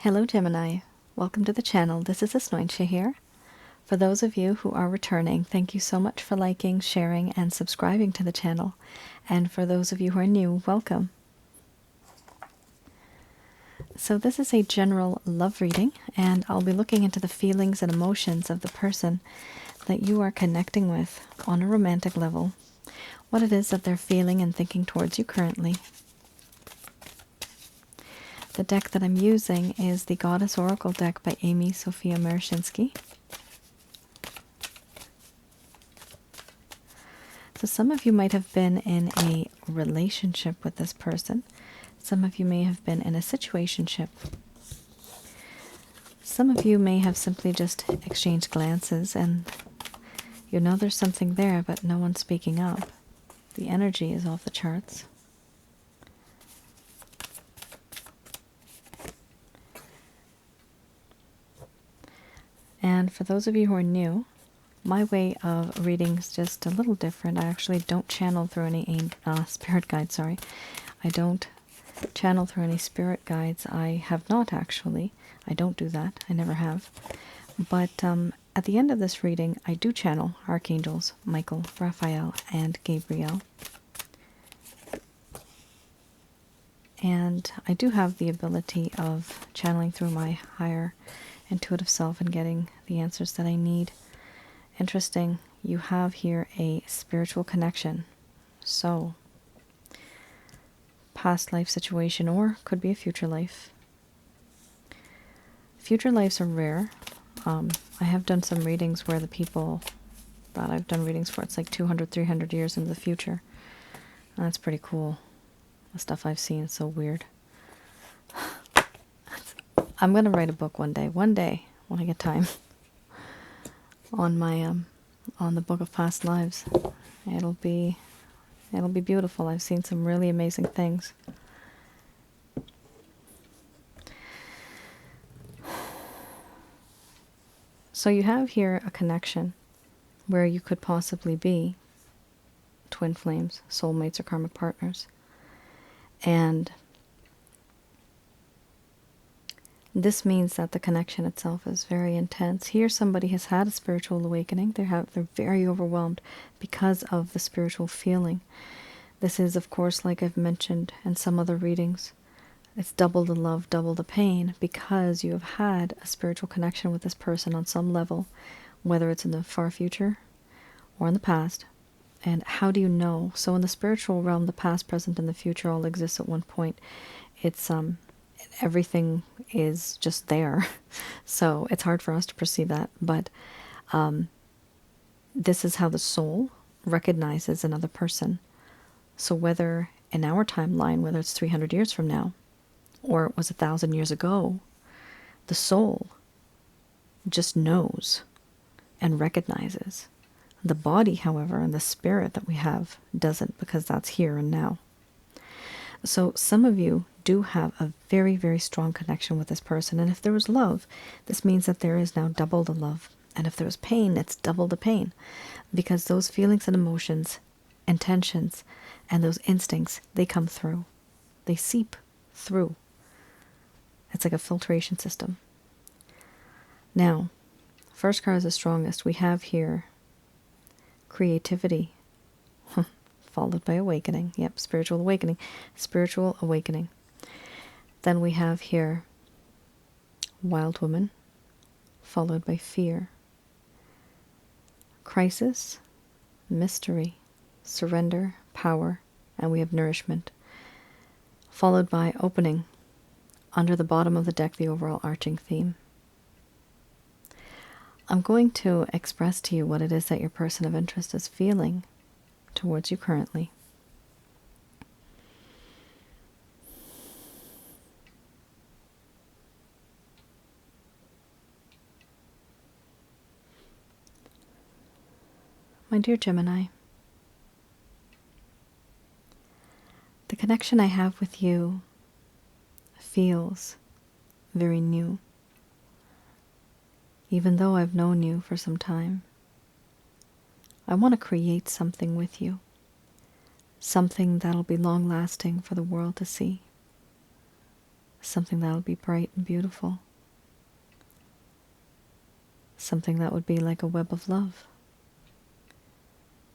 Hello Gemini, welcome to the channel. This is Asnointia here. For those of you who are returning, thank you so much for liking, sharing, and subscribing to the channel. And for those of you who are new, welcome. So this is a general love reading, and I'll be looking into the feelings and emotions of the person that you are connecting with on a romantic level, what it is that they're feeling and thinking towards you currently. The deck that I'm using is the Goddess Oracle deck by Amy Sophia Marashinsky. So some of you might have been in a relationship with this person. Some of you may have been in a situationship. Some of you may have simply just exchanged glances and you know there's something there, but no one's speaking up. The energy is off the charts. And for those of you who are new, my way of reading is just a little different. I actually don't channel through any spirit guides, sorry. I don't channel through any spirit guides. I have not actually. I don't do that. I never have. But at the end of this reading, I do channel archangels Michael, Raphael, and Gabriel. And I do have the ability of channeling through my higher intuitive self and getting the answers that I need. Interesting, you have here a spiritual connection. So, past life situation, or could be a future life. Future lives are rare. I have done some readings where the people that I've done readings for, it's like 200, 300 years into the future. And that's pretty cool. The stuff I've seen is so weird. I'm going to write a book one day when I get time, on my on the book of past lives. It'll be beautiful. I've seen some really amazing things. So you have here a connection where you could possibly be twin flames, soulmates, or karmic partners. And this means that the connection itself is very intense. Here somebody has had a spiritual awakening. They're very overwhelmed because of the spiritual feeling. This is, of course, like I've mentioned in some other readings, it's double the love, double the pain, because you have had a spiritual connection with this person on some level, whether it's in the far future or in the past. And how do you know? So in the spiritual realm, the past, present, and the future all exist at one point. It's everything is just there. So it's hard for us to perceive that. But this is how the soul recognizes another person. So whether in our timeline, whether it's 300 years from now, or it was 1,000 years ago, the soul just knows and recognizes. The body, however, and the spirit that we have doesn't, because that's here and now. So some of you do have a very, very strong connection with this person. And if there was love, this means that there is now double the love. And if there was pain, it's double the pain. Because those feelings and emotions, intentions, and those instincts, they come through. They seep through. It's like a filtration system. Now, first card is the strongest. We have here creativity, followed by awakening. Yep, spiritual awakening. Spiritual awakening. Then we have here wild woman, followed by fear. Crisis, mystery, surrender, power, and we have nourishment. Followed by opening, under the bottom of the deck, the overall arching theme. I'm going to express to you what it is that your person of interest is feeling towards you currently. My dear Gemini, the connection I have with you feels very new, even though I've known you for some time. I want to create something with you, something that'll be long-lasting for the world to see. something that would be bright and beautiful, something that would be like a web of love,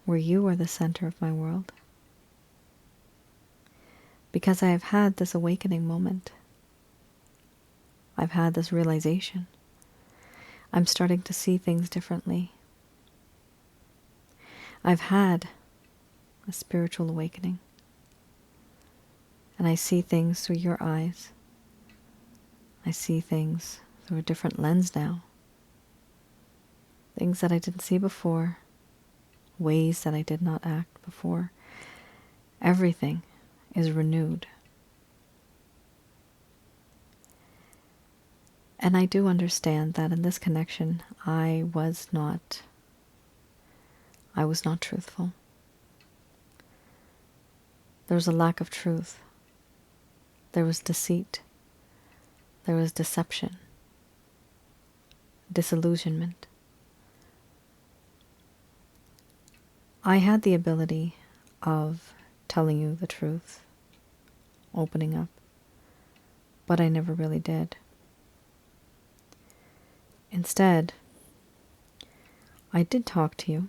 where you are the center of my world. Because I have had this awakening moment. I've had this realization. I'm starting to see things differently. I've had a spiritual awakening. And I see things through your eyes. I see things through a different lens now. Things that I didn't see before. Ways that I did not act before. Everything is renewed. And I do understand that in this connection, I was not truthful. There was a lack of truth. There was deceit. There was deception. Disillusionment. I had the ability of telling you the truth, opening up, but I never really did. Instead, I did talk to you,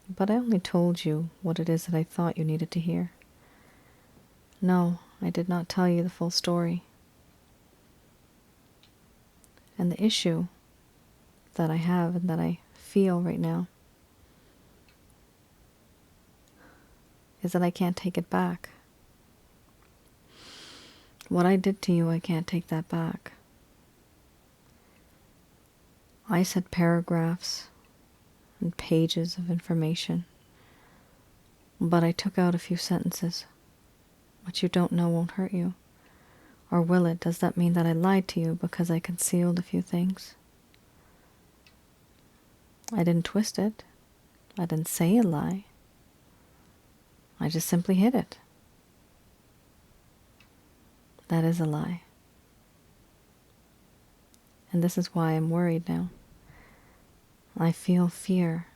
but I only told you what it is that I thought you needed to hear. No, I did not tell you the full story. And the issue that I have and that I feel right now is that I can't take it back. What I did to you, I can't take that back. I said paragraphs and pages of information, but I took out a few sentences. What you don't know won't hurt you. Or will it? Does that mean that I lied to you because I concealed a few things? I didn't twist it. I didn't say a lie. I just simply hid it. That is a lie. And this is why I'm worried now. I feel fear.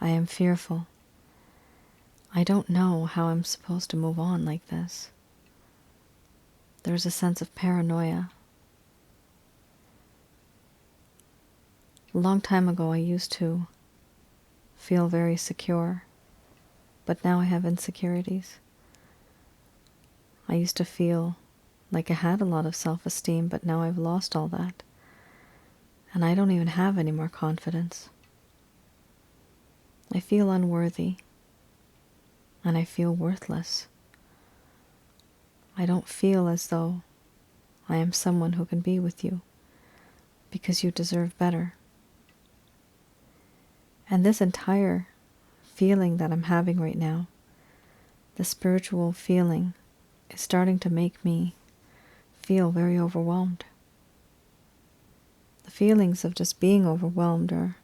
I am fearful. I don't know how I'm supposed to move on like this. There's a sense of paranoia. A long time ago I used to feel very secure, but now I have insecurities. I used to feel like I had a lot of self-esteem, but now I've lost all that. And I don't even have any more confidence. I feel unworthy, and I feel worthless. I don't feel as though I am someone who can be with you, because you deserve better. And this entire feeling that I'm having right now, the spiritual feeling, is starting to make me feel very overwhelmed. The feelings of just being overwhelmed are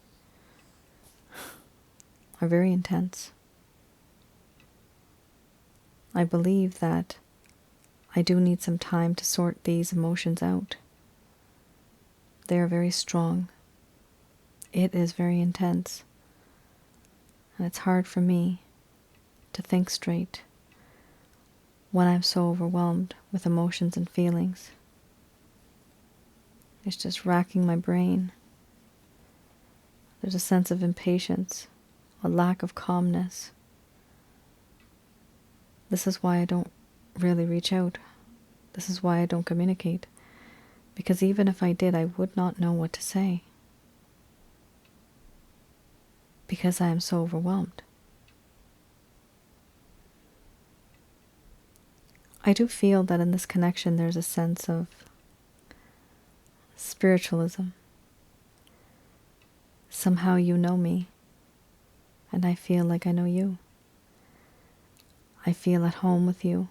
very intense. I believe that I do need some time to sort these emotions out. They are very strong. It is very intense. And it's hard for me to think straight when I'm so overwhelmed with emotions and feelings. It's just racking my brain. There's a sense of impatience, a lack of calmness. This is why I don't really reach out. This is why I don't communicate. Because even if I did, I would not know what to say. Because I am so overwhelmed. I do feel that in this connection there's a sense of spiritualism. Somehow you know me, and I feel like I know you. I feel at home with you.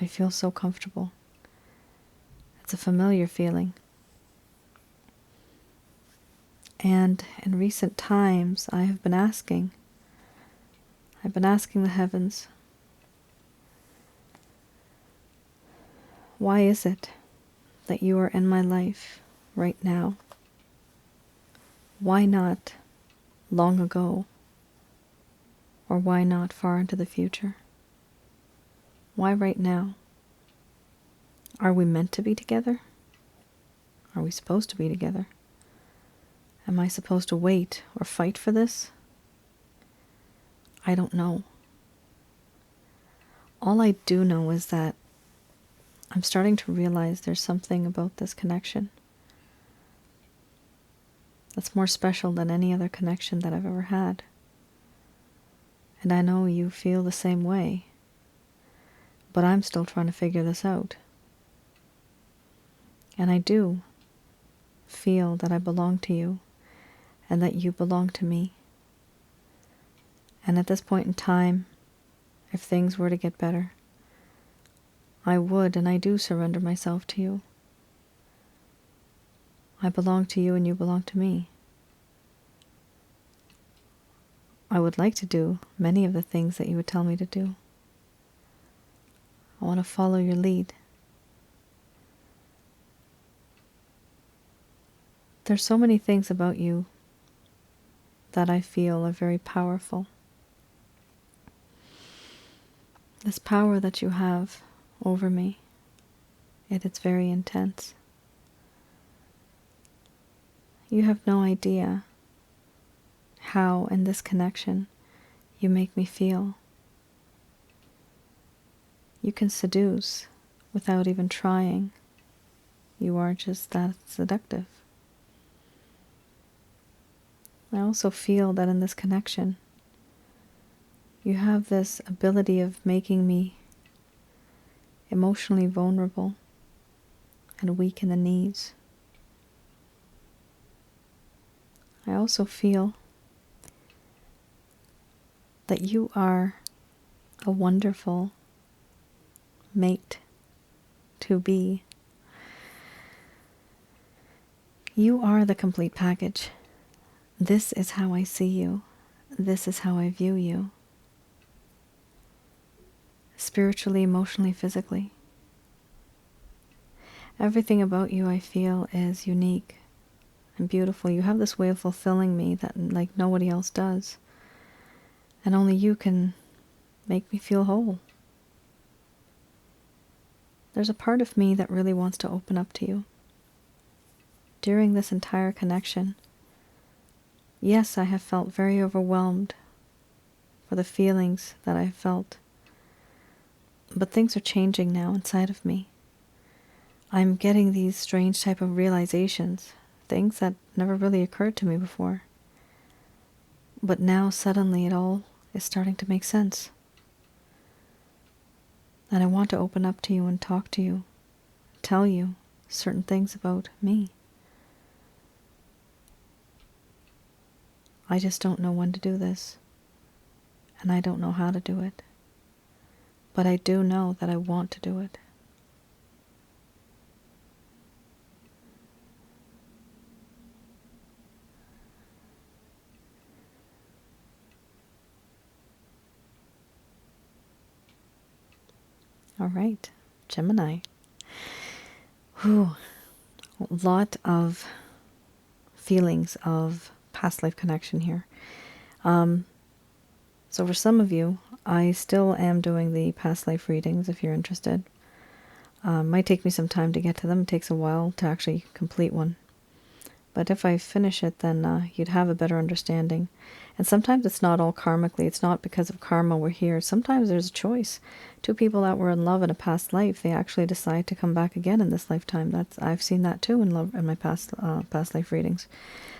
I feel so comfortable. It's a familiar feeling. And in recent times, I've been asking the heavens, why is it that you are in my life right now? Why not long ago? Or why not far into the future? Why right now? Are we meant to be together? Are we supposed to be together? Am I supposed to wait or fight for this? I don't know. All I do know is that I'm starting to realize there's something about this connection that's more special than any other connection that I've ever had. And I know you feel the same way, but I'm still trying to figure this out. And I do feel that I belong to you and that you belong to me. And at this point in time, if things were to get better, I would and I do surrender myself to you. I belong to you and you belong to me. I would like to do many of the things that you would tell me to do. I want to follow your lead. There's so many things about you that I feel are very powerful. This power that you have over me, it's very intense. You have no idea how in this connection you make me feel. You can seduce without even trying. You are just that seductive. I also feel that in this connection, you have this ability of making me emotionally vulnerable and weak in the knees. I also feel that you are a wonderful mate to be. You are the complete package. This is how I see you. This is how I view you. Spiritually, emotionally, physically. Everything about you I feel is unique and beautiful. You have this way of fulfilling me that like nobody else does. And only you can make me feel whole. There's a part of me that really wants to open up to you. During this entire connection, yes, I have felt very overwhelmed for the feelings that I felt. But things are changing now inside of me. I'm getting these strange type of realizations, things that never really occurred to me before. But now suddenly it all is starting to make sense. And I want to open up to you and talk to you, tell you certain things about me. I just don't know when to do this, and I don't know how to do it. But I do know that I want to do it. All right, Gemini. Whew. A lot of feelings of past life connection here. So for some of you, I still am doing the past life readings if you're interested. Might take me some time to get to them. It takes a while to actually complete one. But if I finish it, then you'd have a better understanding. And sometimes it's not all karmically. It's not because of karma we're here. Sometimes there's a choice. Two people that were in love in a past life, they actually decide to come back again in this lifetime. I've seen that too in my past life readings.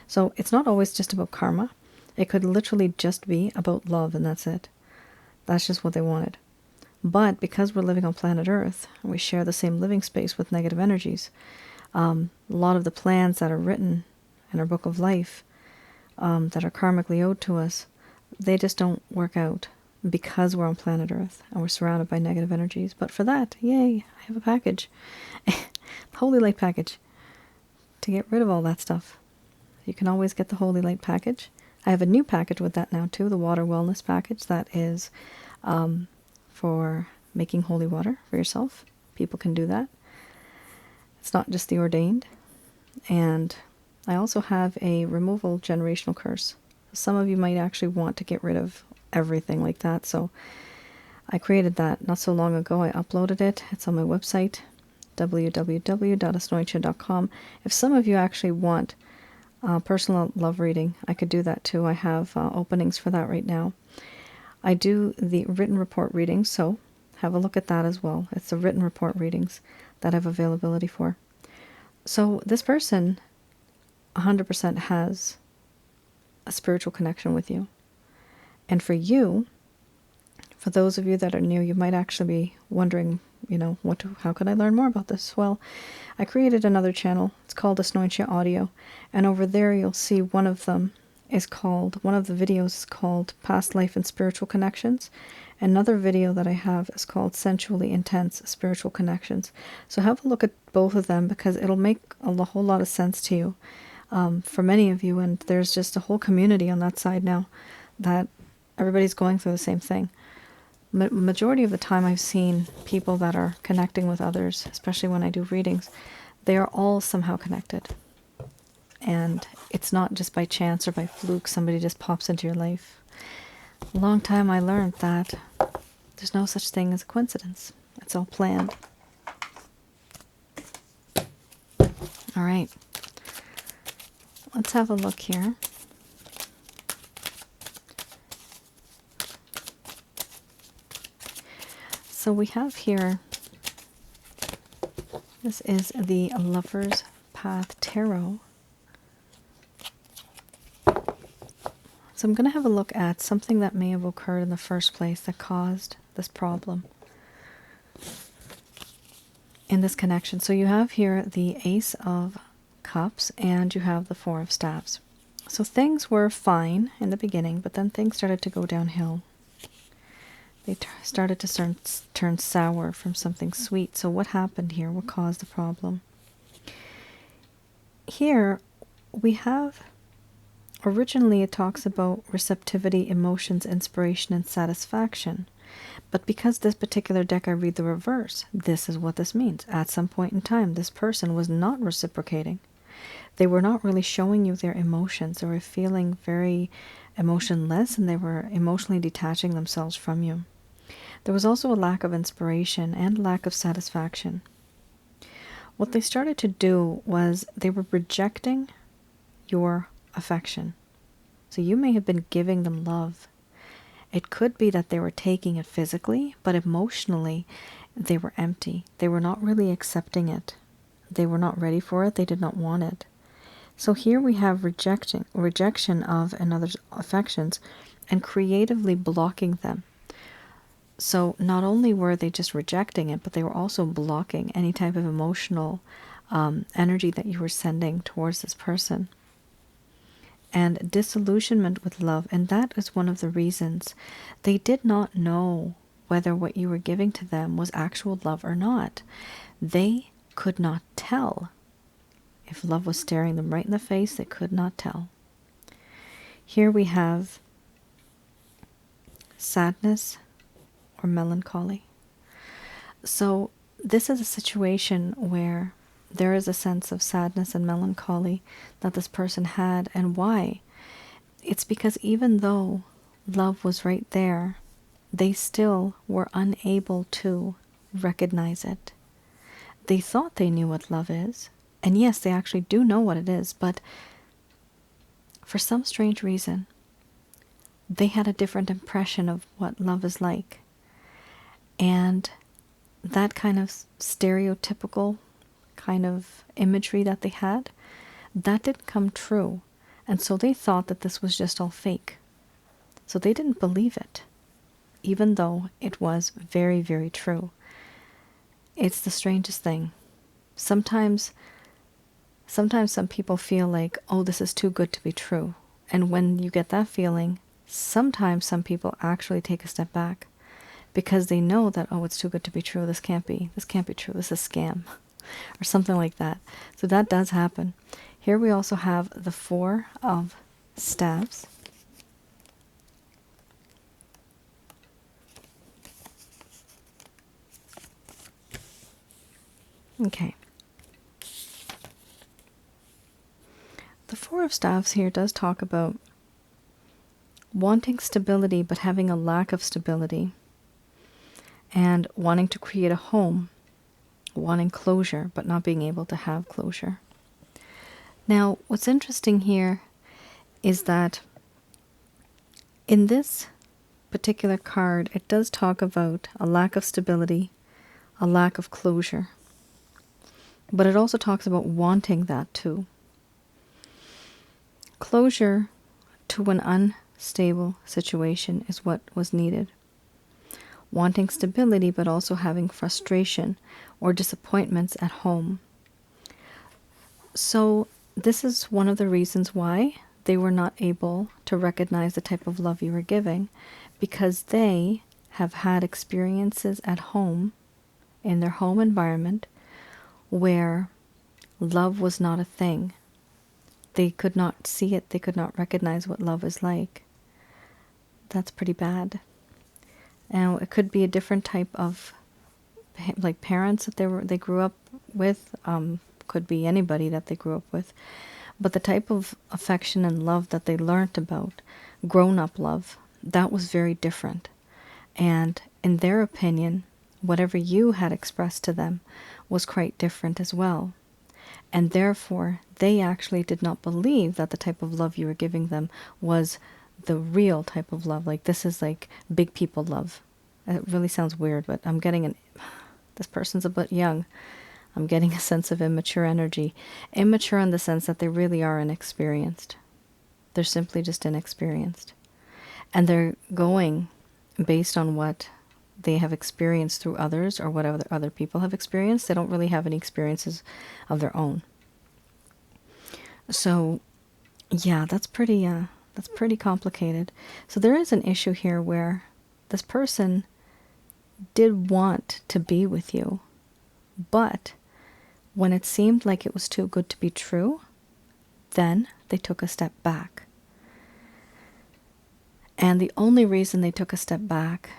So it's not always just about karma. It could literally just be about love, and that's it. That's just what they wanted. But because we're living on planet Earth, and we share the same living space with negative energies, a lot of the plans that are written in our book of life that are karmically owed to us, they just don't work out because we're on planet Earth and we're surrounded by negative energies. But for that, yay, I have a package. Holy Light package to get rid of all that stuff. You can always get the Holy Light package. I have a new package with that now too, the Water Wellness package that is for making holy water for yourself. People can do that. It's not just the ordained. And I also have a removal generational curse. Some of you might actually want to get rid of everything like that. So I created that not so long ago. I uploaded it. It's on my website. www.asnointia.com. If some of you actually want personal love reading, I could do that too. I have openings for that right now. I do the written report readings, so have a look at that as well. It's the written report readings that I have availability for. So this person 100% has a spiritual connection with you. And for you, for those of you that are new, you might actually be wondering, how can I learn more about this? Well, I created another channel. It's called Asnointia Audio. And over there you'll see one of the videos is called Past Life and Spiritual Connections. Another video that I have is called Sensually Intense Spiritual Connections. So have a look at both of them, because it'll make a whole lot of sense to you for many of you. And there's just a whole community on that side now that everybody's going through the same thing. Majority of the time I've seen people that are connecting with others, especially when I do readings, they are all somehow connected. And it's not just by chance or by fluke somebody just pops into your life. A long time I learned that there's no such thing as a coincidence. It's all planned. All right. Let's have a look here. So we have here, this is the Lover's Path Tarot. So I'm going to have a look at something that may have occurred in the first place that caused this problem in this connection. So you have here the Ace of Cups and you have the Four of Staves. So things were fine in the beginning, but then things started to go downhill. They started to turn sour from something sweet. So what happened here? What caused the problem? Here we have, originally it talks about receptivity, emotions, inspiration, and satisfaction. But because this particular deck I read the reverse, this is what this means. At some point in time, this person was not reciprocating. They were not really showing you their emotions. They were feeling very emotionless, and they were emotionally detaching themselves from you. There was also a lack of inspiration and lack of satisfaction. What they started to do was they were rejecting your affection. So you may have been giving them love. It could be that they were taking it physically, but emotionally they were empty. They were not really accepting it. They were not ready for it. They did not want it. So here we have rejection of another's affections and creatively blocking them. So not only were they just rejecting it, but they were also blocking any type of emotional energy that you were sending towards this person. And disillusionment with love, and that is one of the reasons they did not know whether what you were giving to them was actual love or not. They could not tell. If love was staring them right in the face, they could not tell. Here we have sadness or melancholy. So this is a situation where there is a sense of sadness and melancholy that this person had. And why? It's because even though love was right there, they still were unable to recognize it. They thought they knew what love is. And yes, they actually do know what it is, but for some strange reason, they had a different impression of what love is like. And that kind of stereotypical kind of imagery that they had, that didn't come true. And so they thought that this was just all fake. So they didn't believe it, even though it was very, very true. It's the strangest thing. Sometimes some people feel like, oh, this is too good to be true. And when you get that feeling, sometimes some people actually take a step back because they know that, oh, it's too good to be true. This can't be true. This is a scam or something like that. So that does happen. Here we also have the Four of Staves. Okay. The Four of Staves here does talk about wanting stability but having a lack of stability, and wanting to create a home wanting closure, but not being able to have closure. Now, what's interesting here is that in this particular card, it does talk about a lack of stability, a lack of closure. But it also talks about wanting that too. Closure to an unstable situation is what was needed. Wanting stability, but also having frustration or disappointments at home. So this is one of the reasons why they were not able to recognize the type of love you were giving, because they have had experiences at home, in their home environment, where love was not a thing. They could not see it. They could not recognize what love is like. That's pretty bad. Now, it could be a different type of, like, parents that they grew up with. Could be anybody that they grew up with. But the type of affection and love that they learnt about, grown-up love, that was very different. And in their opinion, whatever you had expressed to them was quite different as well. And therefore, they actually did not believe that the type of love you were giving them was the real type of love. Like, this is like big people love. It really sounds weird, but I'm getting this person's a bit young. I'm getting a sense of immature energy. Immature in the sense that they really are inexperienced. They're simply just inexperienced. And they're going based on what they have experienced through others or what other people have experienced. They don't really have any experiences of their own. So, yeah, that's pretty complicated. So there is an issue here where this person did want to be with you, but when it seemed like it was too good to be true, then they took a step back. And the only reason they took a step back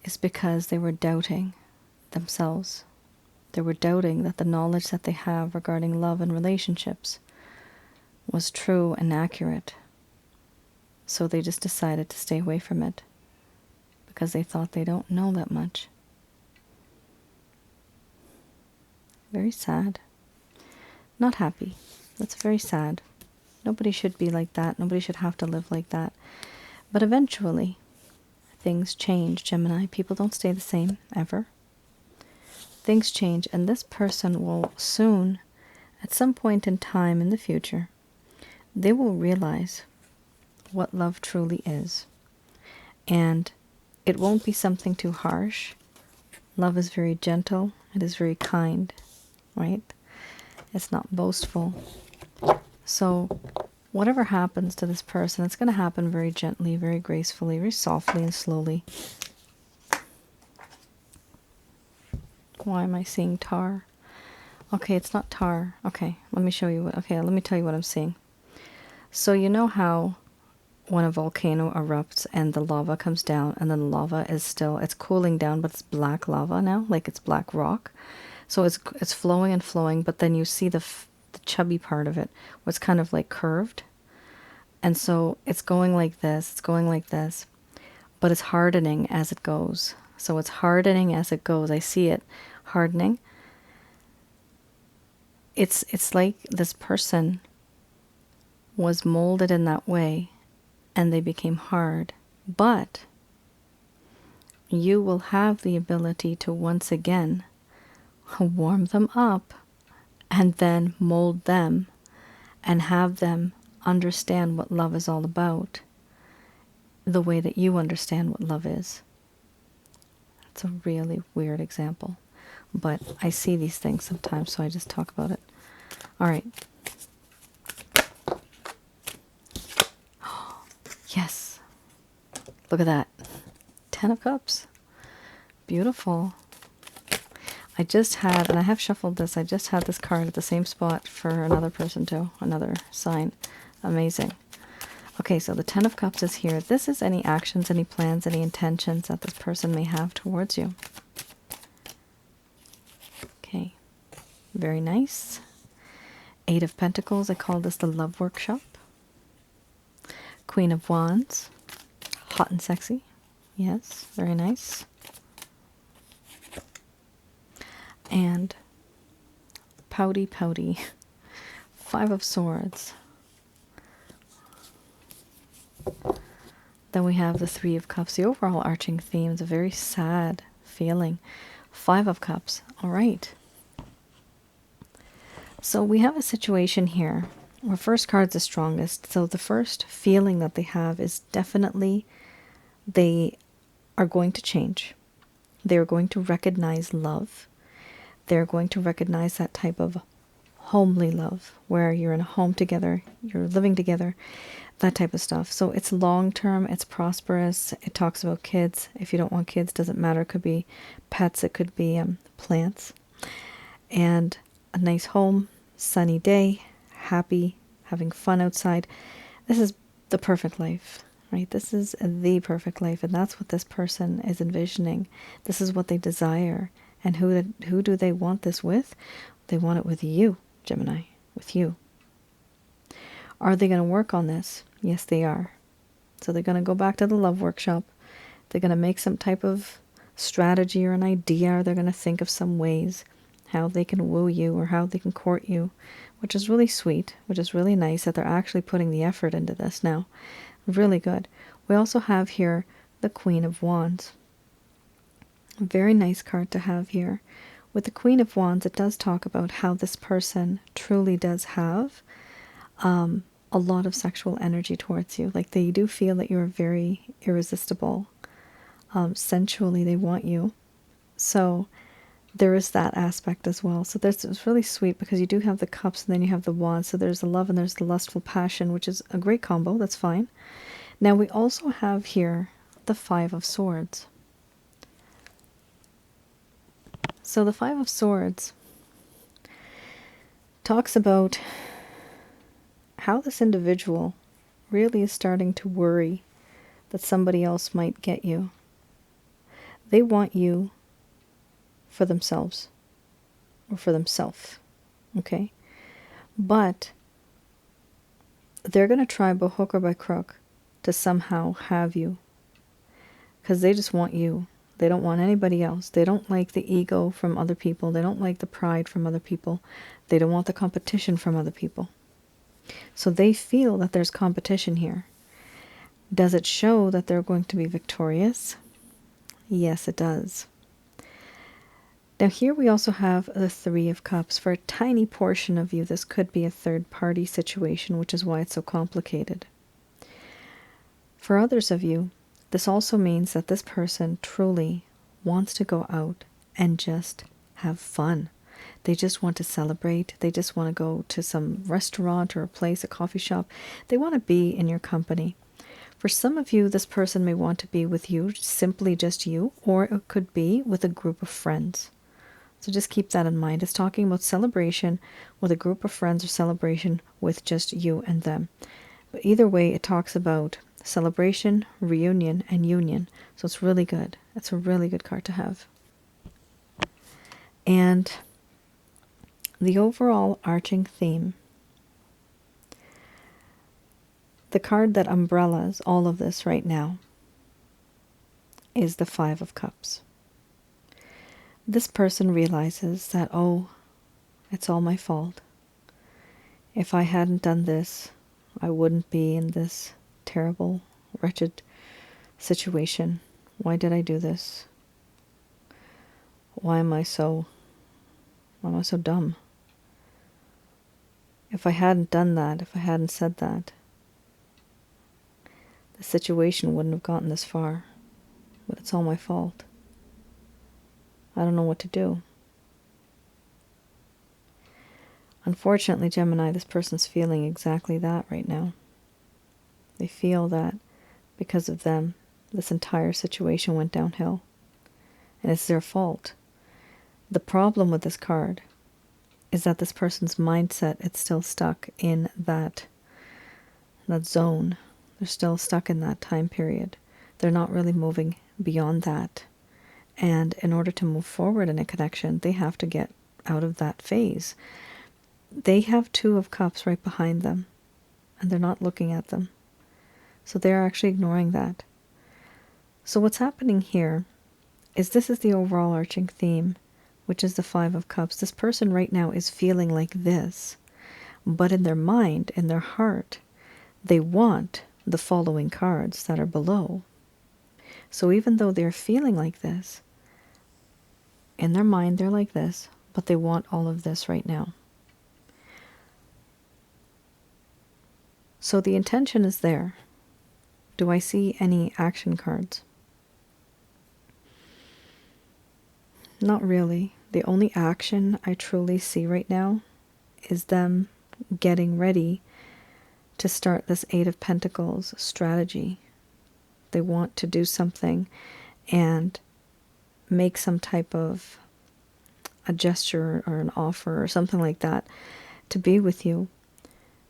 is because they were doubting themselves. They were doubting that the knowledge that they have regarding love and relationships was true and accurate. So they just decided to stay away from it because they thought they don't know that much. Very sad. Not happy. That's very sad. Nobody should be like that. Nobody should have to live like that. But eventually, things change, Gemini. People don't stay the same, ever. Things change, and this person will soon, at some point in time in the future, they will realize what love truly is. And it won't be something too harsh. Love is very gentle. It is very kind, right? It's not boastful. So whatever happens to this person, it's going to happen very gently, very gracefully, very softly and slowly. Why am I seeing tar? Okay, it's not tar. Okay, let me show you what, okay, let me tell you what I'm seeing. So you know how when a volcano erupts and the lava comes down and then the lava is still, it's cooling down, but it's black lava now, like it's black rock. So it's flowing and flowing, but then you see the chubby part of it, where it's kind of like curved. And so it's going like this, but it's hardening as it goes. So it's hardening as it goes. I see it hardening. It's like this person was molded in that way and they became hard. But you will have the ability to once again warm them up and then mold them and have them understand what love is all about the way that you understand what love is. It's a really weird example, but I see these things sometimes, so I just talk about it. All right. Yes. Look at that. 10 of Cups. Beautiful. I just had, and I have shuffled this, I just had this card at the same spot for another person too, another sign. Amazing. Okay, so the 10 of Cups is here. This is any actions, any plans, any intentions that this person may have towards you. Okay, very nice. 8 of Pentacles, I call this the love workshop. Queen of Wands, hot and sexy. Yes, very nice. And pouty, pouty. Five of Swords. Then we have the Three of Cups. The overall arching theme is a very sad feeling. Five of Cups. All right. So we have a situation here where first card's the strongest. So the first feeling that they have is definitely they are going to change. They're going to recognize love. They're going to recognize that type of homely love where you're in a home together, you're living together, that type of stuff. So it's long term, it's prosperous. It talks about kids. If you don't want kids, doesn't matter. It could be pets, it could be plants. And a nice home, sunny day, happy, having fun outside. This is the perfect life, right? This is the perfect life, and that's what this person is envisioning. This is what they desire. And who do they want this with? They want it with you, Gemini, with you. Are they going to work on this? Yes, they are. So they're going to go back to the love workshop. They're going to make some type of strategy or an idea, or they're going to think of some ways how they can woo you or how they can court you, which is really sweet, which is really nice that they're actually putting the effort into this now. Really good. We also have here the Queen of Wands. A very nice card to have here. With the Queen of Wands, it does talk about how this person truly does have a lot of sexual energy towards you. Like they do feel that you're very irresistible. Sensually, they want you. So there is that aspect as well. So it's really sweet because you do have the cups and then you have the wands. So there's the love and there's the lustful passion, which is a great combo. That's fine. Now we also have here the Five of Swords. So the Five of Swords talks about how this individual really is starting to worry that somebody else might get you. They want you for themselves or for themselves, okay? But they're going to try by hook or by crook to somehow have you because they just want you. They don't want anybody else. They don't like the ego from other people. They don't like the pride from other people. They don't want the competition from other people. So they feel that there's competition here. Does it show that they're going to be victorious? Yes, it does. Now here we also have the Three of Cups. For a tiny portion of you, this could be a third-party situation, which is why it's so complicated. For others of you, this also means that this person truly wants to go out and just have fun. They just want to celebrate. They just want to go to some restaurant or a place, a coffee shop. They want to be in your company. For some of you, this person may want to be with you, simply just you, or it could be with a group of friends. So just keep that in mind. It's talking about celebration with a group of friends or celebration with just you and them. But either way, it talks about celebration, reunion, and union. So it's really good. It's a really good card to have. And the overall arching theme, the card that umbrellas all of this right now, is the Five of Cups. This person realizes that, oh, it's all my fault. If I hadn't done this, I wouldn't be in this terrible, wretched situation. Why did I do this? Why am I so dumb? If I hadn't done that, if I hadn't said that, the situation wouldn't have gotten this far. But it's all my fault. I don't know what to do. Unfortunately, Gemini, this person's feeling exactly that right now. They feel that because of them, this entire situation went downhill. And it's their fault. The problem with this card is that this person's mindset, it's still stuck in that zone. They're still stuck in that time period. They're not really moving beyond that. And in order to move forward in a connection, they have to get out of that phase. They have Two of Cups right behind them, and they're not looking at them. So they're actually ignoring that. So what's happening here is this is the overall arching theme. which is the Five of Cups. This person right now is feeling like this, but in their mind, in their heart, they want the following cards that are below. So even though they're feeling like this, in their mind they're like this, but they want all of this right now. So the intention is there. Do I see any action cards? Not really. The only action I truly see right now is them getting ready to start this Eight of Pentacles strategy. They want to do something and make some type of a gesture or an offer or something like that to be with you.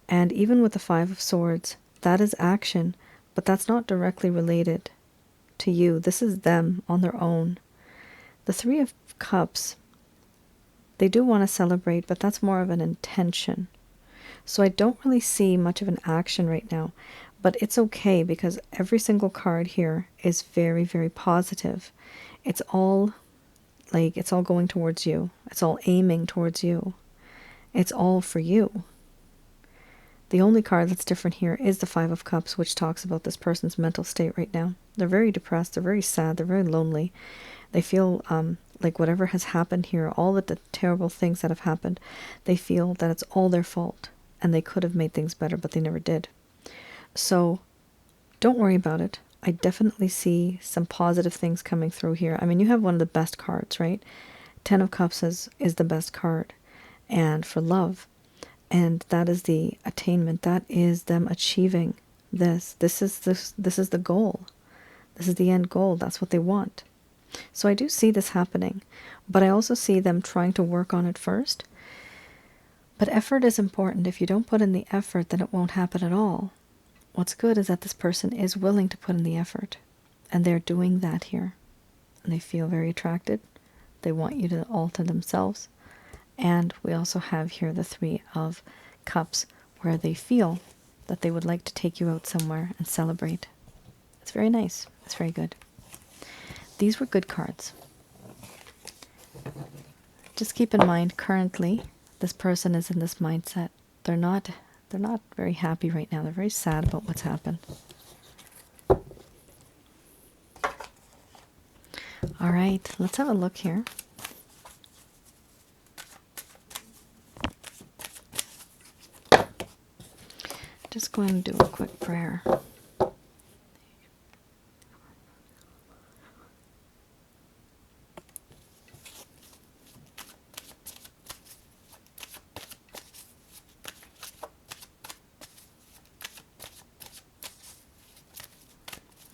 And even with the Five of Swords, that is action, but that's not directly related to you. This is them on their own. The Three of Cups, they do want to celebrate, but that's more of an intention. So I don't really see much of an action right now, but it's okay because every single card here is very, very positive. It's all like, it's all going towards you. It's all aiming towards you. It's all for you. The only card that's different here is the Five of Cups, which talks about this person's mental state right now. They're very depressed. They're very sad. They're very lonely. They feel like whatever has happened here, all of the terrible things that have happened, they feel that it's all their fault. And they could have made things better, but they never did. So don't worry about it. I definitely see some positive things coming through here. I mean, you have one of the best cards, right? Ten of Cups is the best card. And for love. And that is the attainment. That is them achieving this. This is the goal. This is the end goal. That's what they want. So I do see this happening. But I also see them trying to work on it first. But effort is important. If you don't put in the effort, then it won't happen at all. What's good is that this person is willing to put in the effort. And they're doing that here. And they feel very attracted. They want you to alter themselves. And we also have here the Three of Cups, where they feel that they would like to take you out somewhere and celebrate. It's very nice. It's very good. These were good cards. Just keep in mind, currently, this person is in this mindset. They're not very happy right now. They're very sad about what's happened. All right, let's have a look here. Just going to do a quick prayer.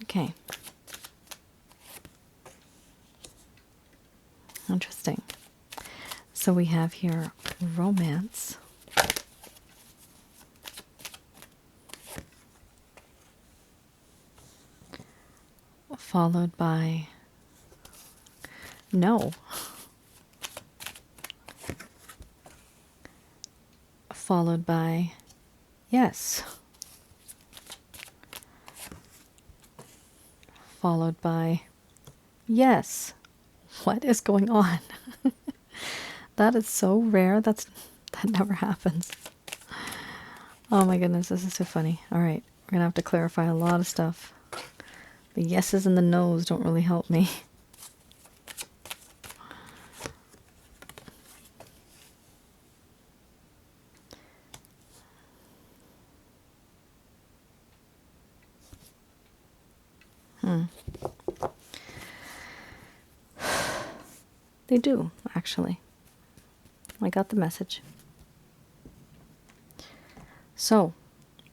Okay. Interesting. So we have here romance. Followed by no. Followed by yes. Followed by yes. What is going on? That is so rare. That never happens. Oh my goodness, this is so funny. All right, we're gonna have to clarify a lot of stuff. The yeses and the nos don't really help me. They do, actually. I got the message. So,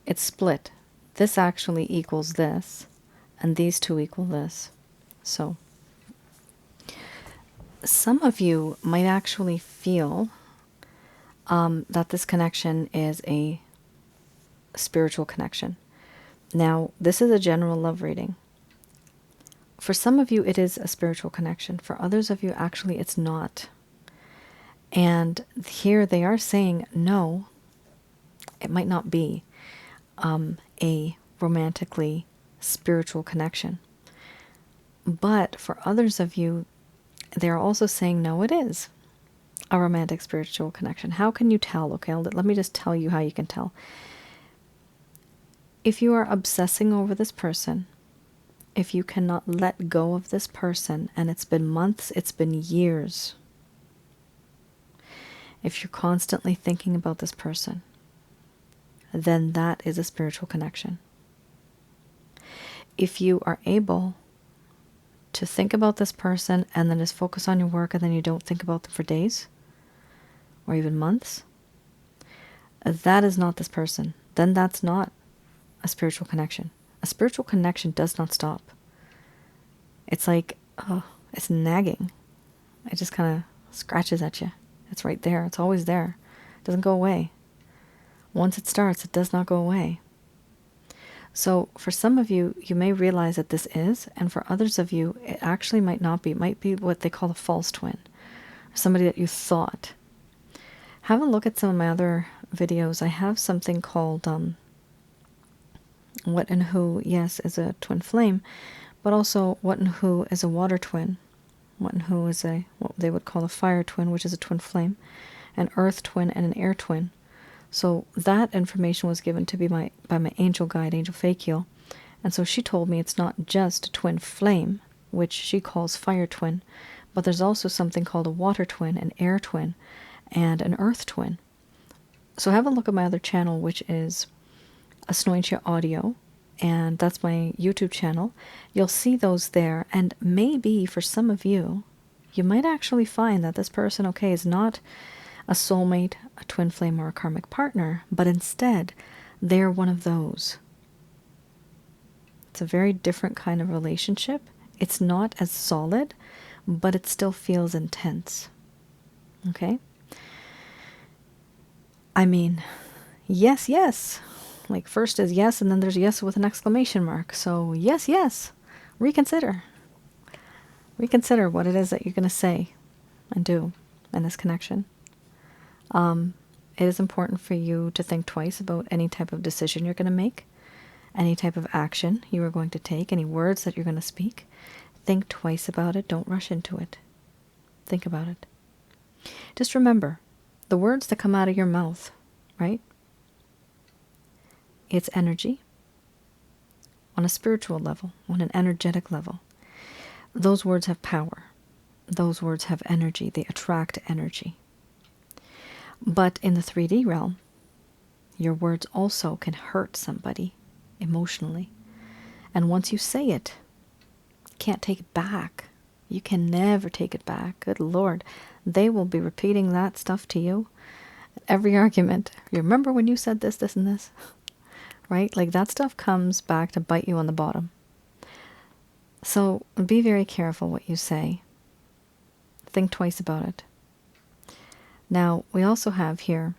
it's split. This actually equals this, and these two equal this. So, some of you might actually feel that this connection is a spiritual connection. Now, this is a general love reading. For some of you, it is a spiritual connection. For others of you, actually, it's not. And here they are saying, no, it might not be a romantically spiritual connection. But for others of you, they're also saying, no, it is. a romantic spiritual connection. How can you tell? Okay, let me just tell you how you can tell. If you are obsessing over this person, if you cannot let go of this person, and it's been months, it's been years, if you're constantly thinking about this person, then that is a spiritual connection. If you are able to think about this person and then just focus on your work and then you don't think about them for days or even months, that is not this person. Then that's not a spiritual connection. A spiritual connection does not stop. It's like, oh, it's nagging. It just kind of scratches at you. It's right there. It's always there. It doesn't go away. Once it starts, it does not go away. So for some of you, you may realize that this is, and for others of you, it actually might not be. It might be what they call a false twin, or somebody that you thought. Have a look at some of my other videos. I have something called What and Who, yes, is a twin flame, but also What and Who is a water twin. What and Who is what they would call a fire twin, which is a twin flame, an earth twin, and an air twin. So that information was given to me by my angel guide, Angel Fakiel. And so she told me it's not just a twin flame, which she calls fire twin, but there's also something called a water twin, an air twin, and an earth twin. So have a look at my other channel, which is Asnointia Audio, and that's my YouTube channel. You'll see those there, and maybe for some of you, you might actually find that this person, okay, is not a soulmate, a twin flame, or a karmic partner, but instead, they're one of those. It's a very different kind of relationship. It's not as solid, but it still feels intense. Okay? I mean, yes, yes. Like first is yes, and then there's yes with an exclamation mark. So yes, yes. Reconsider. Reconsider what it is that you're going to say and do in this connection. It is important for you to think twice about any type of decision you're going to make, any type of action you are going to take, any words that you're going to speak. Think twice about it. Don't rush into it. Think about it. Just remember, the words that come out of your mouth, right? It's energy on a spiritual level, on an energetic level. Those words have power. Those words have energy. They attract energy. But in the 3D realm, your words also can hurt somebody emotionally. And once you say it, you can't take it back. You can never take it back. Good Lord. They will be repeating that stuff to you. Every argument. You remember when you said this, this, and this? Right? Like that stuff comes back to bite you on the bottom. So be very careful what you say. Think twice about it. Now, we also have here,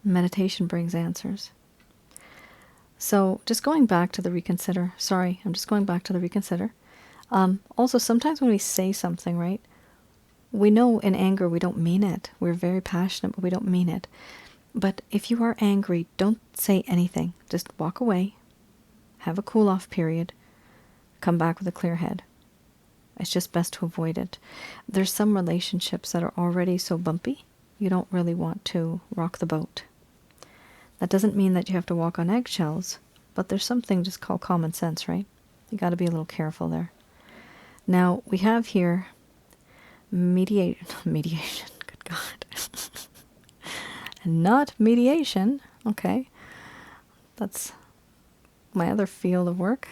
meditation brings answers. So just going back to the reconsider. Sorry, I'm just going back to the reconsider. Also, sometimes when we say something, right, we know in anger we don't mean it. We're very passionate, but we don't mean it. But if you are angry, don't say anything. Just walk away, have a cool-off period, come back with a clear head. It's just best to avoid it. There's some relationships that are already so bumpy, you don't really want to rock the boat. That doesn't mean that you have to walk on eggshells, but there's something just called common sense, right? You got to be a little careful there. Now, we have here mediation, good God. And not mediation, okay. That's my other field of work.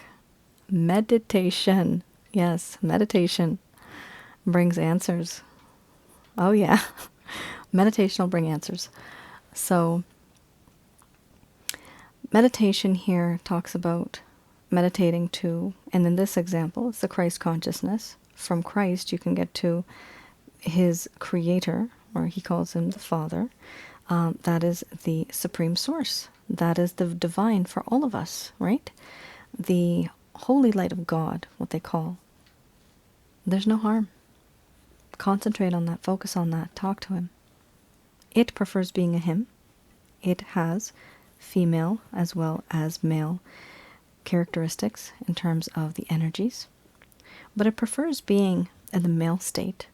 Meditation. Yes, meditation brings answers. Oh yeah, meditation will bring answers. So meditation here talks about meditating to, and in this example, it's the Christ consciousness. From Christ, you can get to his creator, or he calls him the Father. That is the supreme source. That is the divine for all of us, right? The holy light of God, what they call. There's no harm. Concentrate on that. Focus on that. Talk to him. It prefers being a him. It has female as well as male characteristics in terms of the energies. But it prefers being in the male state.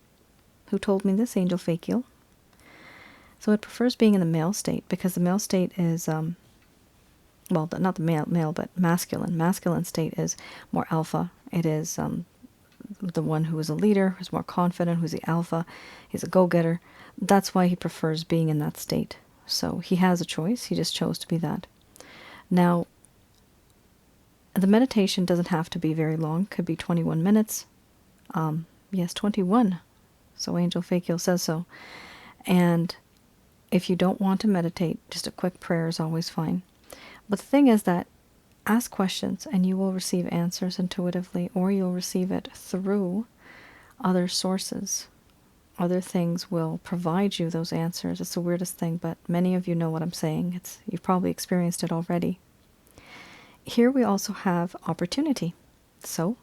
who told me this, Angel Fakil. So it prefers being in the male state because the male state is, well, not the male, but masculine. Masculine state is more alpha. It is the one who is a leader, who's more confident, who's the alpha. He's a go-getter. That's why he prefers being in that state. So he has a choice. He just chose to be that. Now, the meditation doesn't have to be very long. It could be 21 minutes. Yes, 21. So Angel Fakil says so. And if you don't want to meditate, just a quick prayer is always fine. But the thing is that ask questions and you will receive answers intuitively, or you'll receive it through other sources. Other things will provide you those answers. It's the weirdest thing, but many of you know what I'm saying. You've probably experienced it already. Here we also have opportunity. So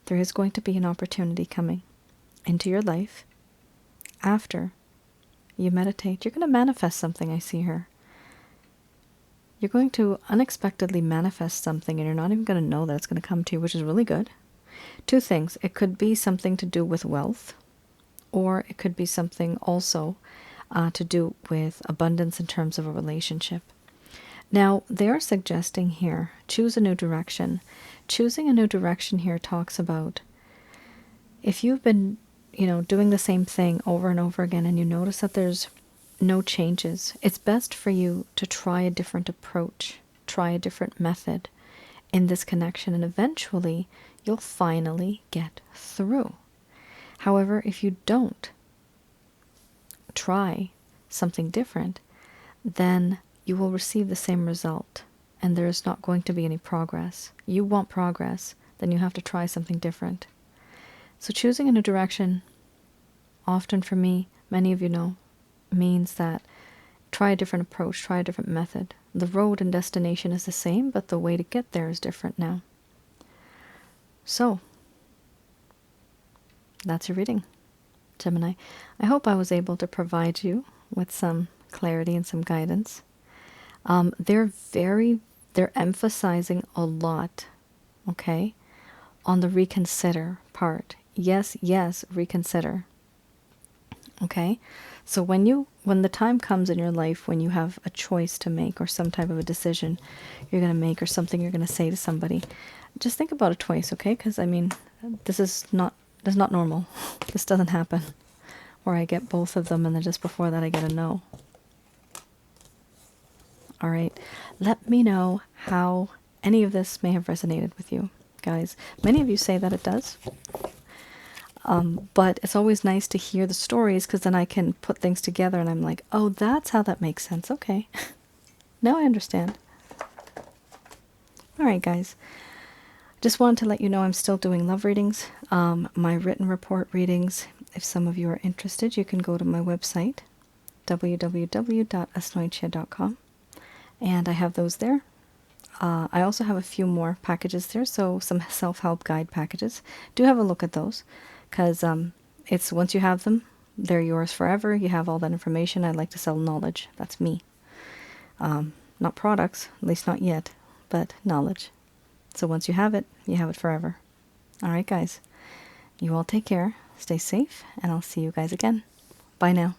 there is going to be an opportunity coming into your life after you meditate. You're going to manifest something, I see here. You're going to unexpectedly manifest something, and you're not even going to know that it's going to come to you, which is really good. Two things. It could be something to do with wealth, or it could be something also to do with abundance in terms of a relationship. Now, they are suggesting here, choose a new direction. Choosing a new direction here talks about if you've been, doing the same thing over and over again and you notice that there's no changes, it's best for you to try a different approach, try a different method in this connection, and eventually you'll finally get through. However, if you don't try something different, then you will receive the same result, and there is not going to be any progress. You want progress, then you have to try something different. So choosing a new direction, often for me, many of you know, means that try a different approach, try a different method. The road and destination is the same, but the way to get there is different now. So, that's your reading, Gemini. I hope I was able to provide you with some clarity and some guidance. They're emphasizing a lot, okay, on the reconsider part. Yes, reconsider. Okay? So when the time comes in your life when you have a choice to make, or some type of a decision you're going to make, or something you're going to say to somebody, just think about it twice, okay? Because, this is not normal. This doesn't happen where I get both of them and then just before that I get a no. All right. Let me know how any of this may have resonated with you, guys. Many of you say that it does. But it's always nice to hear the stories, because then I can put things together and I'm like, oh, that's how that makes sense. Okay. Now I understand. All right, guys. Just wanted to let you know I'm still doing love readings. My written report readings, if some of you are interested, you can go to my website, www.asnointia.com. And I have those there. I also have a few more packages there, so some self-help guide packages. Do have a look at those, because it's once you have them, they're yours forever. You have all that information. I like to sell knowledge. That's me. Not products, at least not yet, but knowledge. So once you have it forever. All right, guys. You all take care. Stay safe, and I'll see you guys again. Bye now.